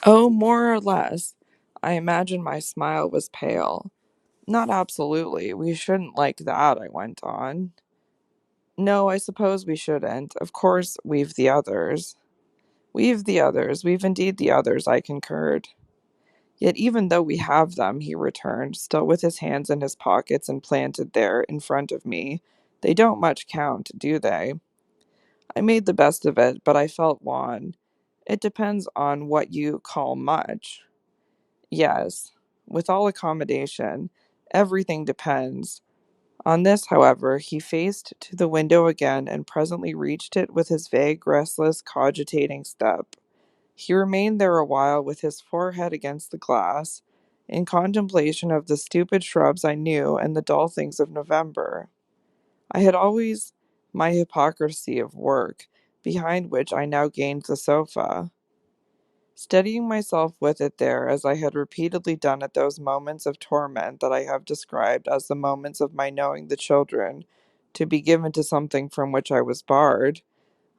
Oh, more or less. I imagine my smile was pale. Not absolutely. We shouldn't like that, I went on. No, I suppose we shouldn't. Of course, we've the others. We've the others. We've indeed the others, I concurred. Yet even though we have them, he returned, still with his hands in his pockets and planted there in front of me, they don't much count, do they? I made the best of it, but I felt wan. It depends on what you call much. Yes, with all accommodation, everything depends. On this, however, he faced to the window again and presently reached it with his vague, restless, cogitating step. He remained there a while with his forehead against the glass, in contemplation of the stupid shrubs I knew and the dull things of November. I had always my hypocrisy of work, behind which I now gained the sofa. Steadying myself with it there, as I had repeatedly done at those moments of torment that I have described as the moments of my knowing the children to be given to something from which I was barred,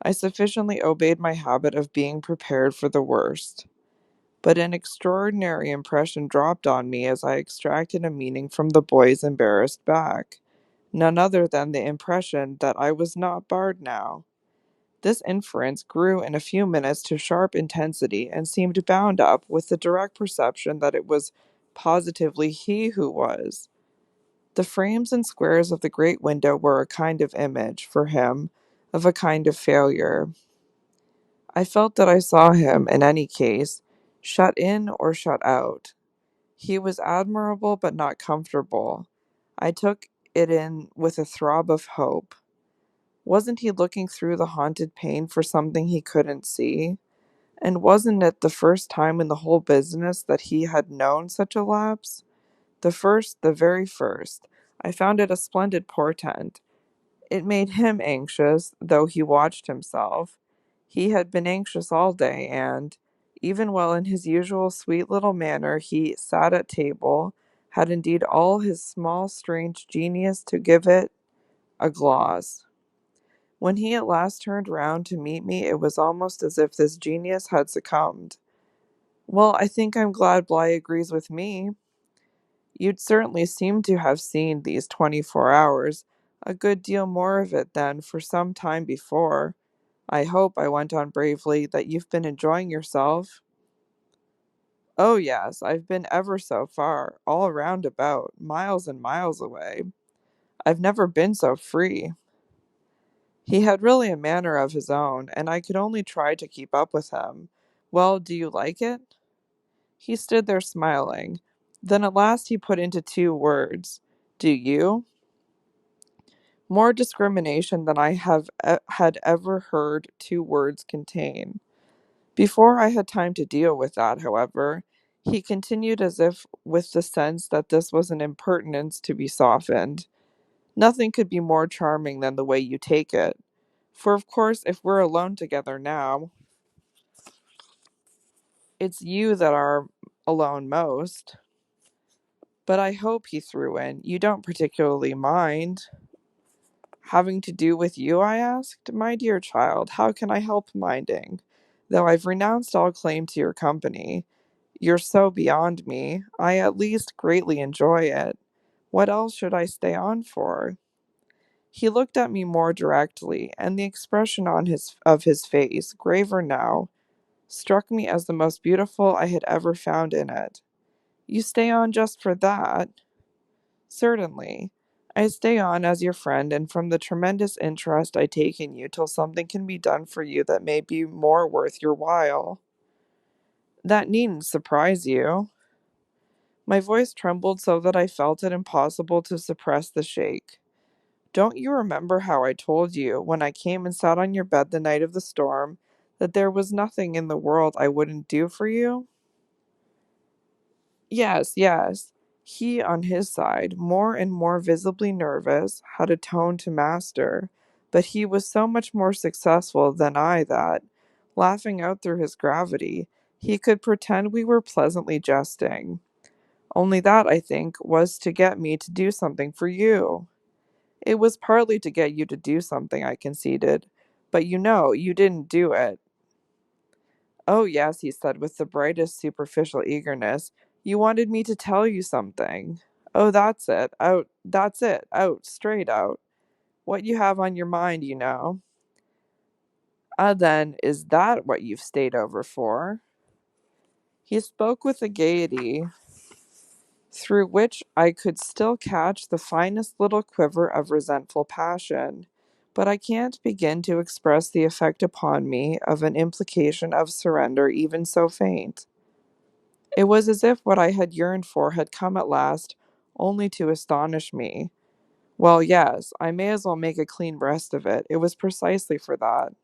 I sufficiently obeyed my habit of being prepared for the worst. But an extraordinary impression dropped on me as I extracted a meaning from the boy's embarrassed back, none other than the impression that I was not barred now. This inference grew in a few minutes to sharp intensity and seemed bound up with the direct perception that it was positively he who was. The frames and squares of the great window were a kind of image, for him, of a kind of failure. I felt that I saw him, in any case, shut in or shut out. He was admirable but not comfortable. I took it in with a throb of hope. Wasn't he looking through the haunted pane for something he couldn't see? And wasn't it the first time in the whole business that he had known such a lapse? The first, the very first. I found it a splendid portent. It made him anxious, though he watched himself. He had been anxious all day, and, even while in his usual sweet little manner he sat at table, had indeed all his small strange genius to give it a gloss. When he at last turned round to meet me, it was almost as if this genius had succumbed. Well, I think I'm glad Bly agrees with me. You'd certainly seem to have seen these 24 hours, a good deal more of it than for some time before. I hope, I went on bravely, that you've been enjoying yourself. Oh, yes, I've been ever so far, all round about, miles and miles away. I've never been so free. He had really a manner of his own, and I could only try to keep up with him. Well, do you like it? He stood there smiling. Then at last he put into two words. Do you? More discrimination than I had ever heard two words contain. Before I had time to deal with that, however, he continued as if with the sense that this was an impertinence to be softened. Nothing could be more charming than the way you take it. For of course, if we're alone together now, it's you that are alone most. But I hope, he threw in, you don't particularly mind. Having to do with you, I asked. My dear child, how can I help minding? Though I've renounced all claim to your company. You're so beyond me. I at least greatly enjoy it. What else should I stay on for? He looked at me more directly, and the expression on his face, graver now, struck me as the most beautiful I had ever found in it. You stay on just for that? Certainly. I stay on as your friend and from the tremendous interest I take in you till something can be done for you that may be more worth your while. That needn't surprise you. My voice trembled so that I felt it impossible to suppress the shake. Don't you remember how I told you, when I came and sat on your bed the night of the storm, that there was nothing in the world I wouldn't do for you? Yes, yes. He, on his side, more and more visibly nervous, had a tone to master, but he was so much more successful than I that, laughing out through his gravity, he could pretend we were pleasantly jesting. Only that, I think, was to get me to do something for you. It was partly to get you to do something, I conceded, but you know, you didn't do it. Oh, yes, he said with the brightest superficial eagerness. You wanted me to tell you something. Oh, that's it. Out. That's it. Out. Straight out. What you have on your mind, you know. Then, is that what you've stayed over for? He spoke with a gaiety through which I could still catch the finest little quiver of resentful passion, but I can't begin to express the effect upon me of an implication of surrender even so faint. It was as if what I had yearned for had come at last, only to astonish me. Well, yes, I may as well make a clean breast of it. It was precisely for that.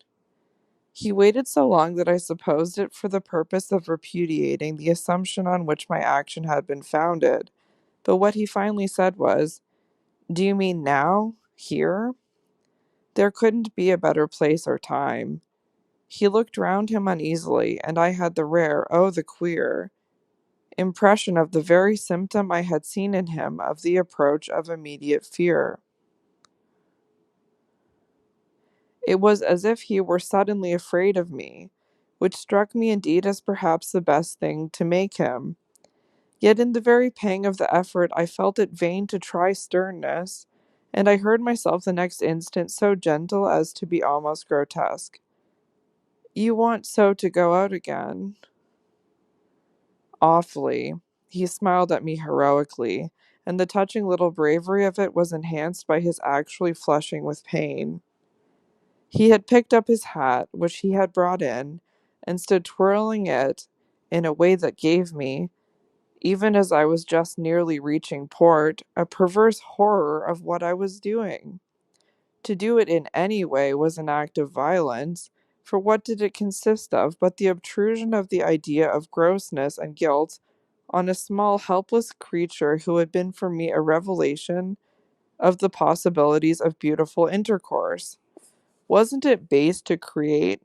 He waited so long that I supposed it for the purpose of repudiating the assumption on which my action had been founded. But what he finally said was, Do you mean now? Here? There couldn't be a better place or time. He looked round him uneasily, and I had the rare, oh, the queer, impression of the very symptom I had seen in him of the approach of immediate fear. It was as if he were suddenly afraid of me, which struck me indeed as perhaps the best thing to make him. Yet in the very pang of the effort I felt it vain to try sternness, and I heard myself the next instant so gentle as to be almost grotesque. You want so to go out again? Awfully. He smiled at me heroically, and the touching little bravery of it was enhanced by his actually flushing with pain. He had picked up his hat, which he had brought in, and stood twirling it in a way that gave me, even as I was just nearly reaching port, a perverse horror of what I was doing. To do it in any way was an act of violence, for what did it consist of but the obtrusion of the idea of grossness and guilt on a small helpless creature who had been for me a revelation of the possibilities of beautiful intercourse? Wasn't it base to create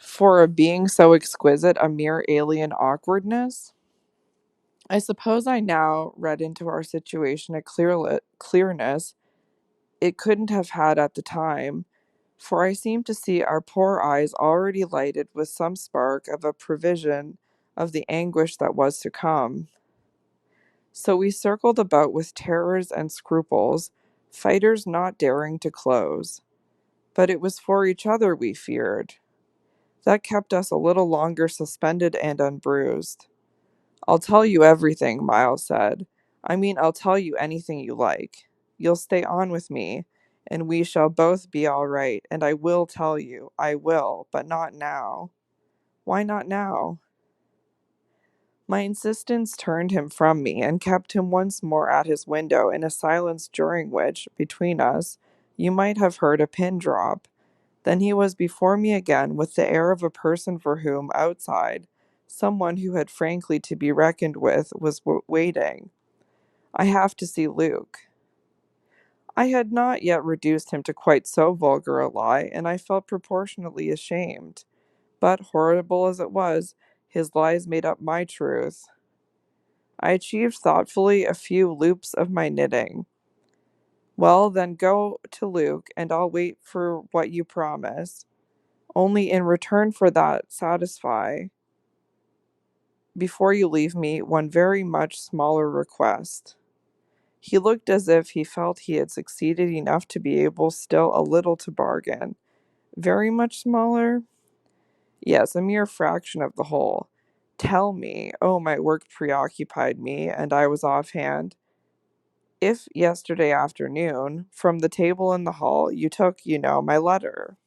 for a being so exquisite a mere alien awkwardness? I suppose I now read into our situation a clearness it couldn't have had at the time, for I seemed to see our poor eyes already lighted with some spark of a prevision of the anguish that was to come. So we circled about with terrors and scruples, fighters not daring to close. But it was for each other we feared. That kept us a little longer suspended and unbruised. I'll tell you everything, Miles said. I mean, I'll tell you anything you like. You'll stay on with me, and we shall both be all right, and I will tell you. I will, but not now. Why not now? My insistence turned him from me and kept him once more at his window in a silence during which, between us, you might have heard a pin drop. Then he was before me again with the air of a person for whom, outside, someone who had frankly to be reckoned with was waiting. I have to see Luke. I had not yet reduced him to quite so vulgar a lie, and I felt proportionately ashamed. But, horrible as it was, his lies made up my truth. I achieved thoughtfully a few loops of my knitting. Well, then go to Luke, and I'll wait for what you promise. Only in return for that, satisfy, before you leave me, one very much smaller request. He looked as if he felt he had succeeded enough to be able still a little to bargain. Very much smaller? Yes, a mere fraction of the whole. Tell me, oh, my work preoccupied me, and I was offhand. If yesterday afternoon, from the table in the hall, you took, my letter.